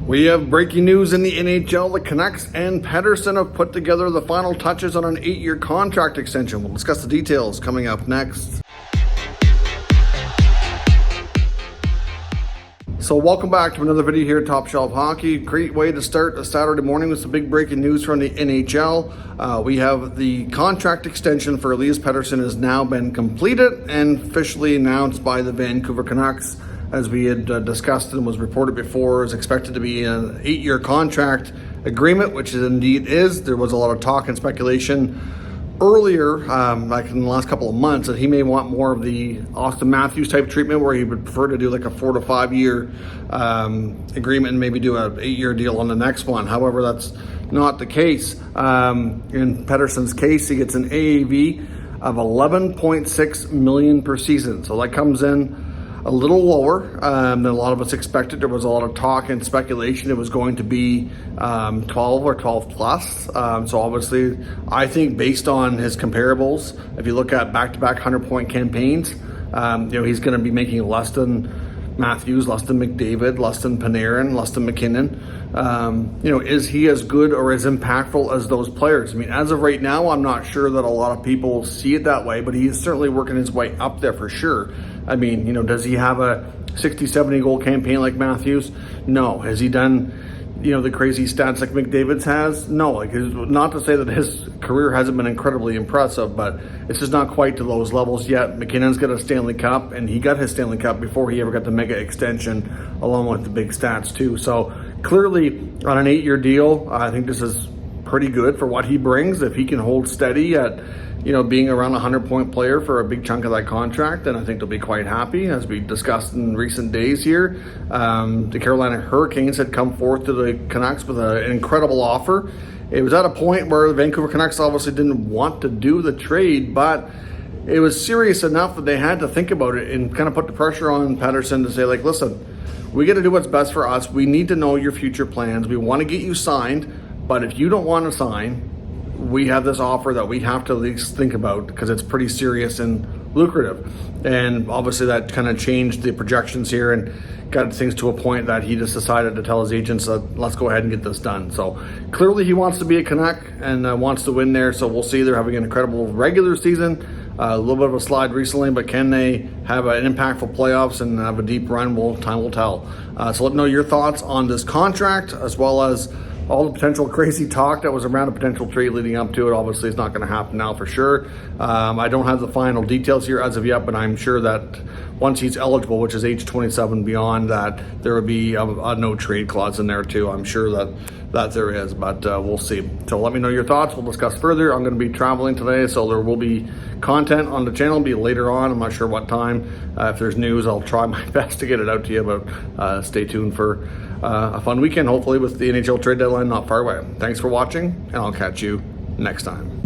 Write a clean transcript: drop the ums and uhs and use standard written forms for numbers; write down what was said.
We have breaking news in the NHL. The Canucks and Pettersson have put together the final touches on an 8-year contract extension. We'll discuss the details coming up next. So welcome back to another video here at Top Shelf Hockey. Great way to start a Saturday morning with some big breaking news from the NHL. We have the contract extension for Elias Pettersson has now been completed and officially announced by the Vancouver Canucks. As we had discussed and was reported before, is expected to be an 8-year contract agreement, which it indeed is. There was a lot of talk and speculation earlier, like in the last couple of months, that he may want more of the Austin Matthews type treatment, where he would prefer to do like a 4 to 5 year agreement and maybe do an 8-year deal on the next one. However, that's not the case. In Pettersson's case, he gets an AAV of $11.6 million per season. So that comes in a little lower than a lot of us expected. There was a lot of talk and speculation it was going to be 12 or 12 plus. So obviously, I think based on his comparables, if you look at back-to-back 100-point campaigns, he's going to be making less than Matthews, less than McDavid, less than Panarin, less than McKinnon. Is he as good or as impactful as those players? I mean, as of right now, I'm not sure that a lot of people see it that way, but he is certainly working his way up there for sure. I mean, does he have a 60, 70 goal campaign like Matthews? No. Has he done, the crazy stats like McDavid's has? No. Not to say that his career hasn't been incredibly impressive, but it's just not quite to those levels yet. McKinnon's got a Stanley Cup, and he got his Stanley Cup before he ever got the mega extension, along with the big stats too. So clearly, on an 8-year deal, I think this is pretty good for what he brings. If he can hold steady at being around a 100-point player for a big chunk of that contract, then I think they'll be quite happy. As we discussed in recent days here, the Carolina Hurricanes had come forth to the Canucks with an incredible offer. It was at a point where the Vancouver Canucks obviously didn't want to do the trade, but it was serious enough that they had to think about it and kind of put the pressure on Pettersson to say, listen, we got to do what's best for us. We need to know your future plans. We want to get you signed, but if you don't want to sign, we have this offer that we have to at least think about because it's pretty serious and lucrative. And obviously that kind of changed the projections here and got things to a point that he just decided to tell his agents that let's go ahead and get this done. So clearly he wants to be a Canuck and wants to win there. So we'll see. They're having an incredible regular season. A little bit of a slide recently, but can they have an impactful playoffs and have a deep run? Time will tell. So let me know your thoughts on this contract, as well as all the potential crazy talk that was around a potential trade leading up to it. Obviously, it's not going to happen now for sure. I don't have the final details here as of yet, but I'm sure that once he's eligible, which is age 27 beyond, that there would be a no trade clause in there too. I'm sure that there is, but we'll see. So let me know your thoughts. We'll discuss further. I'm going to be traveling today, so there will be content on the channel. It'll be later on. I'm not sure what time. If there's news, I'll try my best to get it out to you, but stay tuned for a fun weekend, hopefully, with the NHL trade deadline not far away. Thanks for watching, and I'll catch you next time.